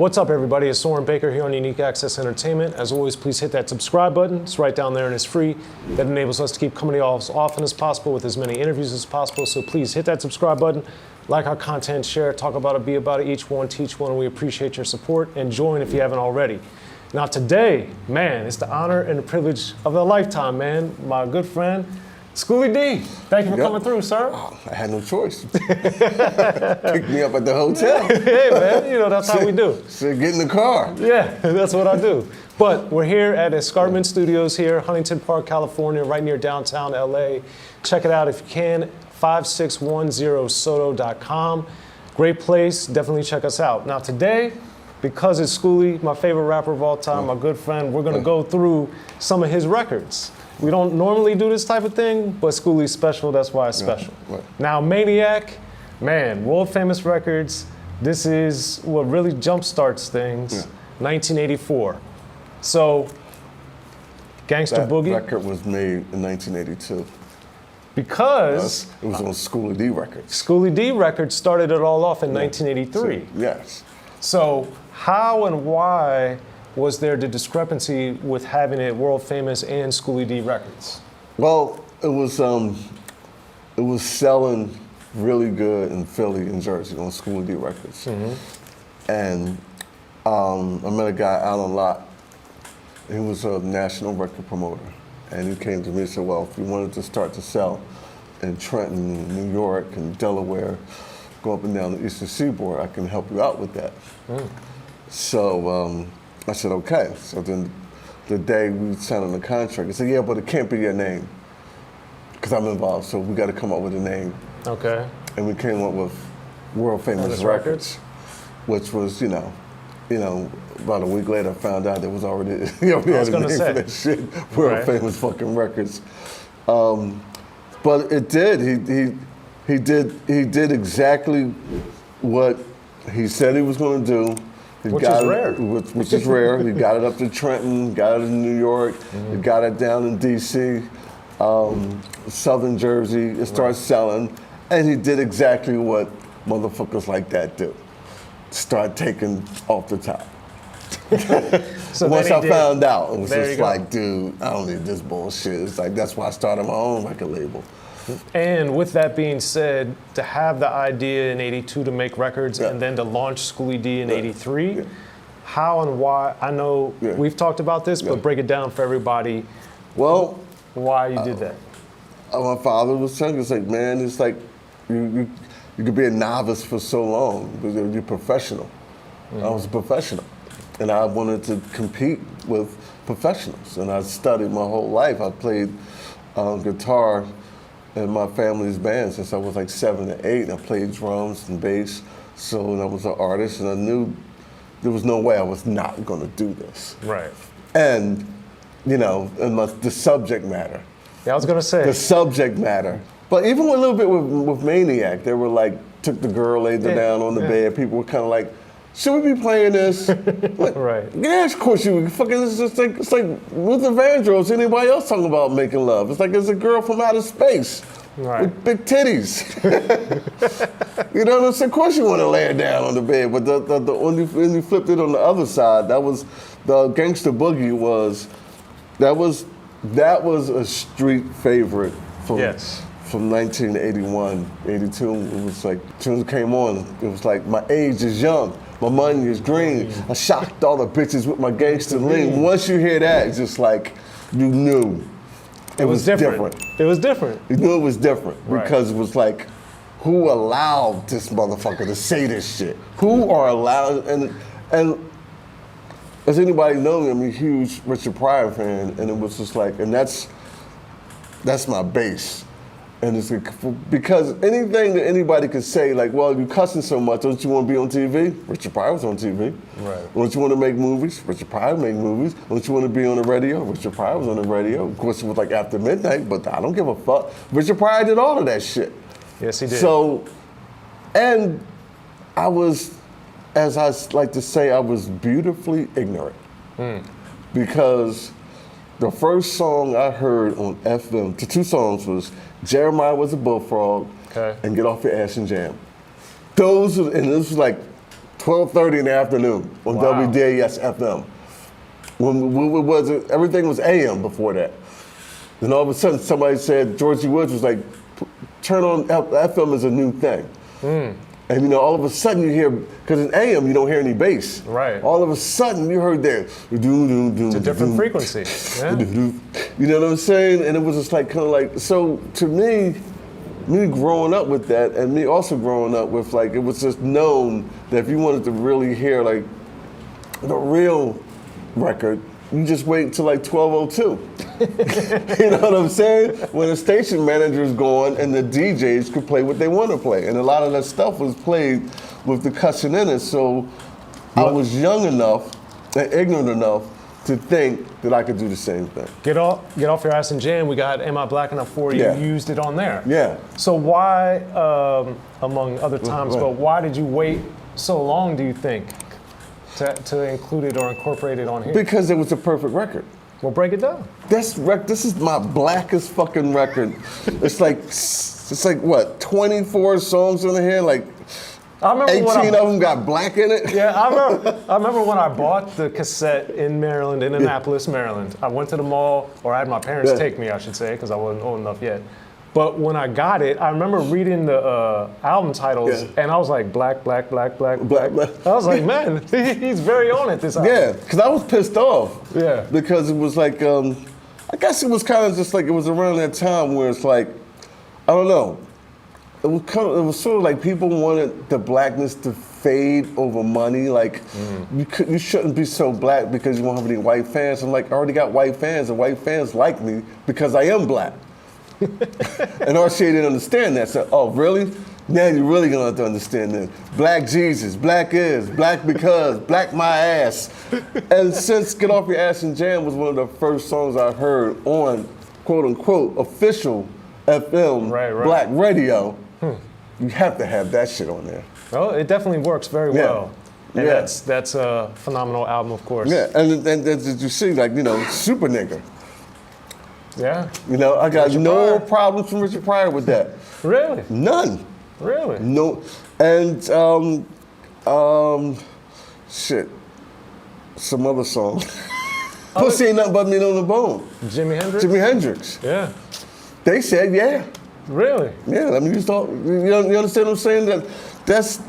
What's up, everybody? It's Soren Baker here on Unique Access Entertainment. As always, please hit that subscribe button. It's right down there and it's free. That enables us to keep coming to y'all as often as possible with as many interviews as possible. So please hit that subscribe button, like our content, share, talk about it, be about it, each one, teach one. We appreciate your support and join if you haven't already. Now today, man, it's the honor and the privilege of a lifetime, man. My good friend, Schoolie D. Thank you for coming through, sir. Oh, I had no choice. Pick me up at the hotel. Hey, man, you know, that's how we do. So get in the car. Yeah, that's what I do. But we're here at Escarpment Studios here, Huntington Park, California, right near downtown LA. Check it out if you can, 5610soto.com. Great place, definitely check us out. Now today, because it's Schoolie, my favorite rapper of all time, my good friend, we're gonna go through some of his records. We don't normally do this type of thing, but Schoolie's special, that's why it's special. Right. Now, Maniac, man, world famous records. This is what really jumpstarts things, 1984. So, Gangster That Boogie. record was made in 1982. Because It was on Schoolie D Records. Schoolie D Records started it all off in 1983. Yes. So, how and why was there the discrepancy with having it world famous and Schoolie D Records? Well, it was selling really good in Philly and Jersey on Schoolie D Records. And I met a guy, Alan Lott. He was a national record promoter. And he came to me and said, well, if you wanted to start to sell in Trenton, New York, and Delaware, go up and down the Eastern Seaboard, I can help you out with that. So I said, okay. So then the day we signed on the contract, he said, yeah, but it can't be your name because I'm involved, so we got to come up with a name. Okay. And we came up with World Famous Records, which was, you know, about a week later I found out there was already, we had a name for that shit, World Famous fucking Records. But it did, he did exactly what he said he was going to do. Which is rare. Which is rare. He got it up to Trenton, got it in New York, he got it down in D.C., Southern Jersey. It started selling, and he did exactly what motherfuckers like that do. Start taking off the top. So once I found out, it was there just like, dude, I don't need this bullshit. It's like, that's why I started my own record label. And with that being said, to have the idea in 82 to make records and then to launch Schoolie D in 83, how and why, I know we've talked about this, but break it down for everybody. Well, why you did that. My father was saying, it's like, man, it's like, you could be a novice for so long, but you're professional. I was a professional, and I wanted to compete with professionals, and I studied my whole life. I played guitar in my family's band since I was like 7 to 8. And I played drums and bass, so I was an artist, and I knew there was no way I was not going to do this. Right. And, you know, and the subject matter. Yeah, I was going to say. The subject matter. But even a little bit with Maniac, they were like, took the girl, laid her down on the bed. People were kind of like, should we be playing this? Like, right. Yeah, of course you would. Fucking, it's like Luther Vandross, anybody else talking about making love. It's like it's a girl from outer space with big titties. You know what I'm saying? Of course you want to lay her down on the bed, but when you flipped it on the other side, that was the Gangster Boogie that was a street favorite from 1981, 82. It was like, as soon as it came on, it was like, my age is young, my money is green. I shocked all the bitches with my gangster lean. Once you hear that, it's just like, you knew it was different. It was different. You knew it was different because it was like, who allowed this motherfucker to say this shit? Who are allowed, and as anybody knows, I'm a huge Richard Pryor fan, and it was just like, and that's my base. And it's like, because anything that anybody could say, like, well, you cussing so much, don't you want to be on TV? Richard Pryor was on TV. Right. Don't you want to make movies? Richard Pryor made movies. Don't you want to be on the radio? Richard Pryor was on the radio. Of course, it was like after midnight, but I don't give a fuck. Richard Pryor did all of that shit. Yes, he did. So, and I was, as I like to say, I was beautifully ignorant. Because the first song I heard on FM, the two songs was Jeremiah Was a Bullfrog and Get Off Your Ass and Jam. And this was like 12:30 in the afternoon on Wow. WDAS FM. Everything was AM before that. Then all of a sudden somebody said, Georgie Woods was like, turn on FM is a new thing. And you know, all of a sudden you hear, because in AM you don't hear any bass. Right. All of a sudden you heard that. It's a different frequency. Yeah. You know what I'm saying? And it was just like kind of like, so to me growing up with that, and me also growing up with like, it was just known that if you wanted to really hear like the real record, you just wait until like 12:02. You know what I'm saying? When the station manager's gone and the DJs could play what they want to play. And a lot of that stuff was played with the cussing in it. So I was young enough and ignorant enough to think that I could do the same thing. Get off your ass and jam. We got Am I Black Enough For You? Yeah. You used it on there. Yeah. So why, among other times, but why did you wait so long, do you think, to include it or incorporate it on here? Because it was a perfect record. Well, break it down. This is my blackest fucking record. It's like what, 24 songs in here? Like I remember 18 of them got black in it? Yeah, I remember when I bought the cassette in Maryland, in Annapolis, Maryland. I went to the mall, or I had my parents take me, I should say, because I wasn't old enough yet. But when I got it, I remember reading the album titles, and I was like, black, black, black, black, black. I was like, man, he's very on it this album. Yeah, because I was pissed off. Yeah. Because it was like, I guess it was kind of just like, it was around that time where it's like, I don't know. It was sort of like people wanted the blackness to fade over money. Like, you shouldn't be so black because you won't have any white fans. I'm like, I already got white fans, and white fans like me because I am black. And RCA didn't understand that. So, oh, really? Now you're really gonna have to understand this. Black Jesus, black is, black because, black my ass. And since Get Off Your Ass and Jam was one of the first songs I heard on, quote unquote, official FM black radio, you have to have that shit on there. Well, it definitely works very well. And that's a phenomenal album, of course. Yeah, and as you see, like, you know, Super Nigga. Yeah. You know, I got Richard no Pryor. problems from Richard Pryor with that. Really? None. Really? No. And, shit. Some other song. Pussy Ain't Nothing But Meat on the Bone. Jimi Hendrix? Jimi Hendrix. Yeah. They said, yeah. Really? Yeah, I mean, you understand what I'm saying? That's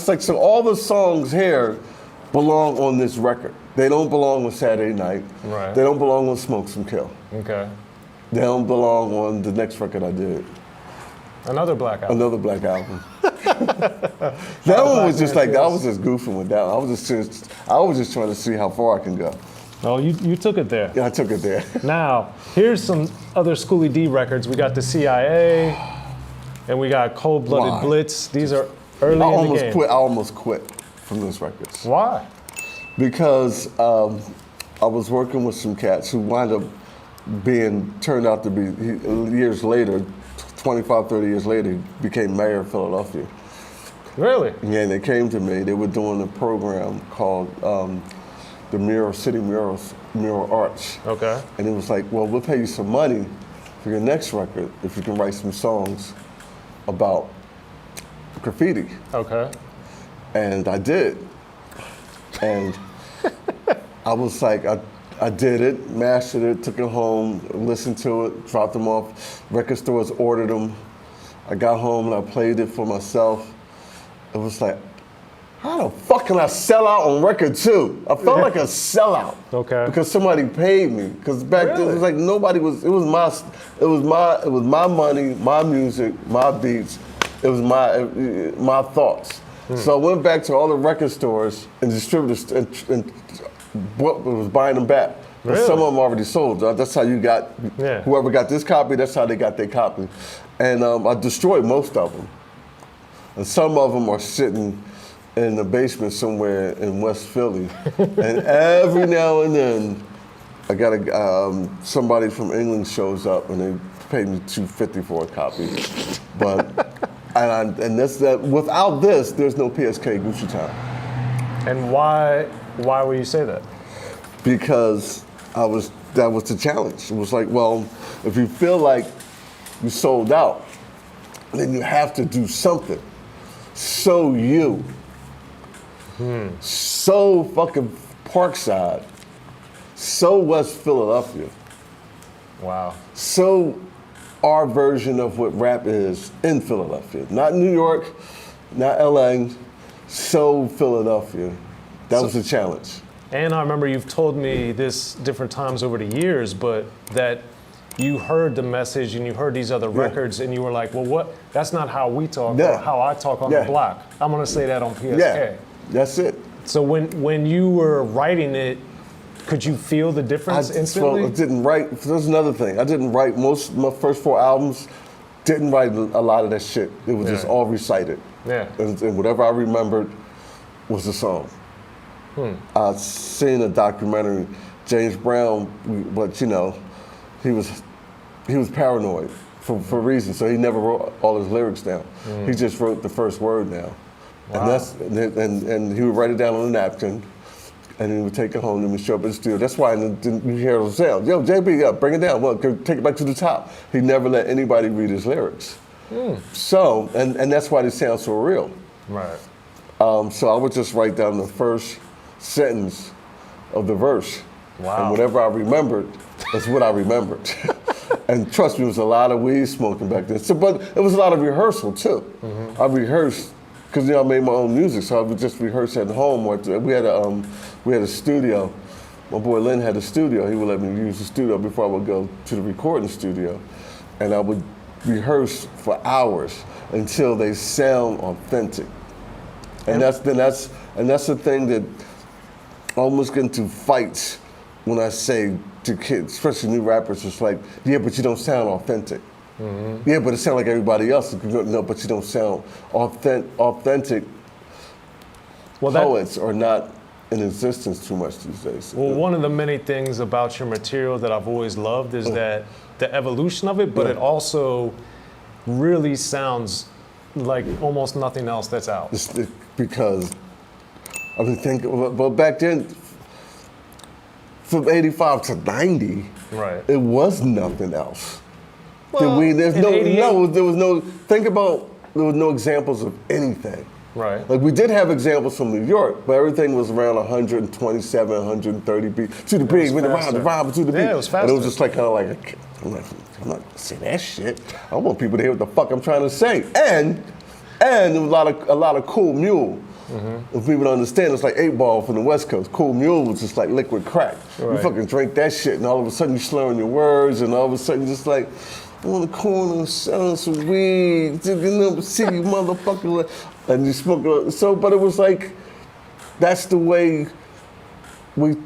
like, so all the songs here belong on this record. They don't belong on Saturday Night. Right. They don't belong on Smoke Some Kill. Okay. They don't belong on the next record I did. Another black album. Another black album. That one was just like, I was just goofing with that one. I was just trying to see how far I can go. Oh, you took it there. Yeah, I took it there. Now, here's some other Schoolie D records. We got the CIA, and we got Cold Blooded Why? Blitz. These are early in the game. I almost quit from those records. Why? Because I was working with some cats who wound up turned out to be, years later, 25, 30 years later, he became mayor of Philadelphia. Really? Yeah, and they came to me. They were doing a program called the City Mural Arts. Okay. And it was like, well, we'll pay you some money for your next record if you can write some songs about graffiti. Okay. And I did. And I was like, I did it, mastered it, took it home, listened to it, dropped them off. Record stores ordered them. I got home and I played it for myself. It was like, how the fuck can I sell out on record too? I felt like a sellout. Okay. Because somebody paid me. Because back then it was like nobody was. It was my money, my music, my beats. It was my thoughts. So I went back to all the record stores and distributors and was buying them back. But some of them already sold. That's how you got, whoever got this copy, that's how they got their copy. And I destroyed most of them. And some of them are sitting in the basement somewhere in West Philly. And every now and then, I got somebody from England shows up and they paid me $250 for a copy. But and that's that. Without this, there's no P.S.K. Gucci Town. And why would you say that? Because that was the challenge. It was like, well, if you feel like you sold out, then you have to do something. So you So fucking Parkside, so West Philadelphia. Wow. So our version of what rap is in Philadelphia. Not New York, not LA, so Philadelphia. That was the challenge. And I remember you've told me this different times over the years, but that you heard the message and you heard these other records and you were like, well, what? That's not how we talk or how I talk on the block. I'm gonna say that on P.S.K. Yeah, that's it. So when you were writing it, could you feel the difference instantly? I didn't write, there's another thing. I didn't write my first 4 albums, didn't write a lot of that shit. It was just all recited. Yeah. And whatever I remembered was the song. I'd seen a documentary, James Brown, but you know, he was paranoid for reasons, so he never wrote all his lyrics down. He just wrote the first word down. Wow. And he would write it down on a napkin, and he would take it home and we show up in the studio. That's why you hear those sounds. Yo, JB, bring it down. Well, take it back to the top. He never let anybody read his lyrics. So, and that's why they sound so real. Right. So I would just write down the first sentence of the verse. Wow. And whatever I remembered, that's what I remembered. And trust me, it was a lot of weed smoking back then. So, but it was a lot of rehearsal too. I rehearsed, because I made my own music, so I would just rehearse at home. We had a studio. My boy Lynn had a studio. He would let me use the studio before I would go to the recording studio. And I would rehearse for hours until they sound authentic. And that's the thing that almost get into fights when I say to kids, especially new rappers, it's like, yeah, but you don't sound authentic. Yeah, but it sounds like everybody else. No, but you don't sound authentic. Well, poets are not in existence too much these days. Well, one of the many things about your material that I've always loved is that the evolution of it, but it also really sounds like almost nothing else that's out. Because, I mean, but back then, from 85 to 90, it was nothing else. Well, there was no examples of anything. Right. Like we did have examples from New York, but everything was around 127, 130 beats to the beat, with the rhyme to the beat. Yeah, it was faster. And it was just like kind of like, I'm not saying that shit. I want people to hear what the fuck I'm trying to say. And there was a lot of Cool Mule. If people don't understand, it's like 8 Ball from the West Coast. Cool Mule was just like liquid crack. You fucking drink that shit, and all of a sudden you're slurring your words, and all of a sudden you're just like, on the corner selling some weed, see you motherfucker, and you smoke. So, but it was like, that's the way and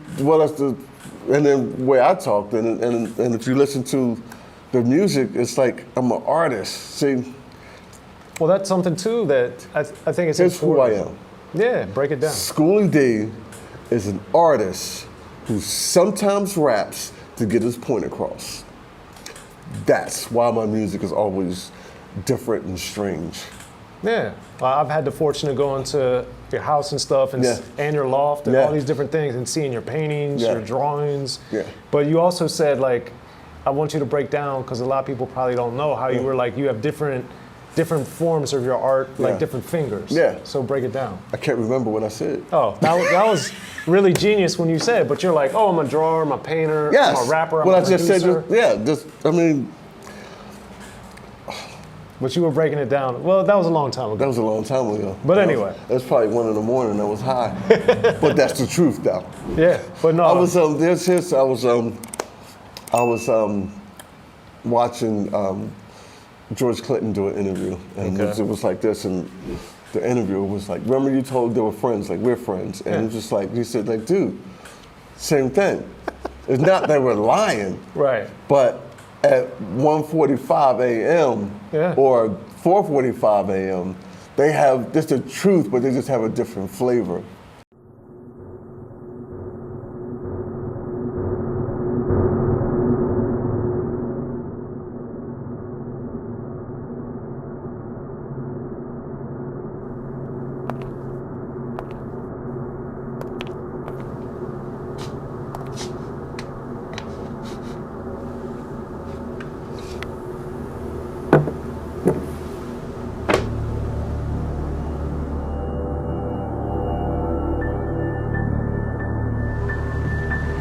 then the way I talked, and if you listen to the music, it's like I'm an artist. See. Well, that's something too that I think it's Here's important. who I am. Yeah, break it down. Schoolie D is an artist who sometimes raps to get his point across. That's why my music is always different and strange. Yeah, I've had the fortune of going to your house and stuff, and your loft, and all these different things, and seeing your paintings, your drawings. Yeah. But you also said, like, I want you to break down, because a lot of people probably don't know how you were like, you have different forms of your art, like different fingers. Yeah. So break it down. I can't remember what I said. Oh, that was really genius when you said it, but you're like, oh, I'm a drawer, I'm a painter, I'm a rapper, I'm a producer. But you were breaking it down. Well, that was a long time ago. That was a long time ago. But anyway. It was probably 1 a.m. I was high. But that's the truth, though. Yeah, but no. I was watching George Clinton do an interview, and it was like this, and the interviewer was like, remember you told they were friends, like we're friends, and it was just like, he said, like, dude, same thing. It's not that we're lying, right? But at 1:45 a.m. or 4:45 a.m., they have just the truth, but they just have a different flavor.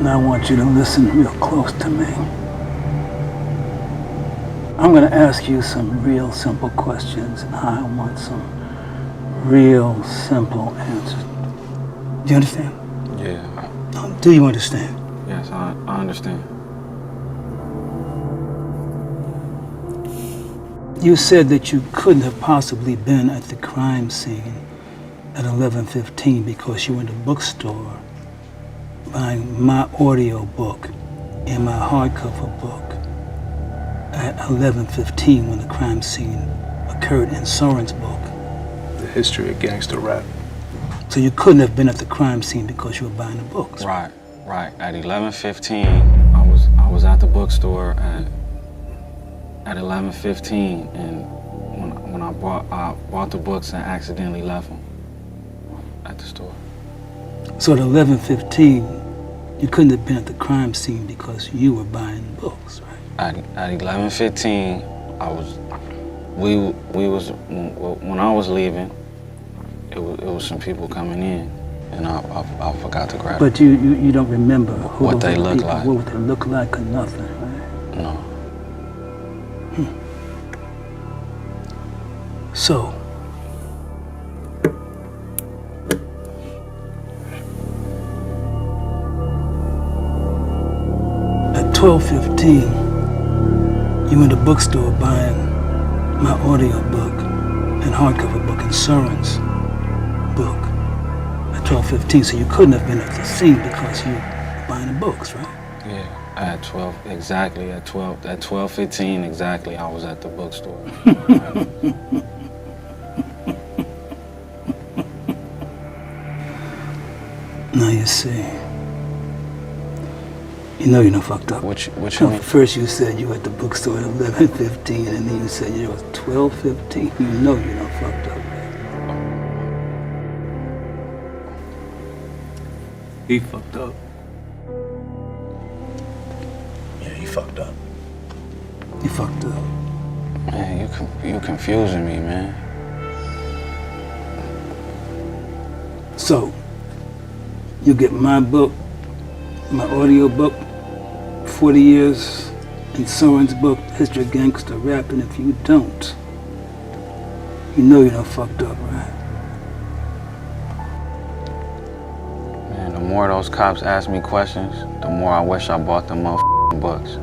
Now I want you to listen real close to me. I'm going to ask you some real simple questions, and I want some real simple answers. Do you understand? Yeah. Do you understand? Yes, I understand. You said that you couldn't have possibly been at the crime scene at 11:15 because you were in the bookstore buying my audio book and my hardcover book at 11:15 when the crime scene occurred in Soren's book. The history of gangster rap. So you couldn't have been at the crime scene because you were buying the books. Right. At 11:15, I was at the bookstore at 11:15, and when I bought the books and accidentally left them at the store. So at 11:15, you couldn't have been at the crime scene because you were buying books, right? At 11:15, when I was leaving, it was some people coming in, and I forgot to grab. But you don't remember who what they look people, like. what they look like or nothing, right? No. So, at 12:15, you in the bookstore buying my audio book and hardcover book and Soren's book at 12:15. So you couldn't have been at the scene because you were buying the books, right? Yeah. At 12:15 exactly, I was at the bookstore. Now you see. You know you done fucked up. What you mean? First you said you were at the bookstore at 11:15, and then you said it was 12:15. You know you done fucked up, man. He fucked up. Yeah, he fucked up. He fucked up. Man, you confusing me, man. So, you get my book, my audio book, 40 years in Soren's book, History of Gangster Rap, and if you don't, you know you done fucked up, right? Man, the more those cops ask me questions, the more I wish I bought them motherfucking books.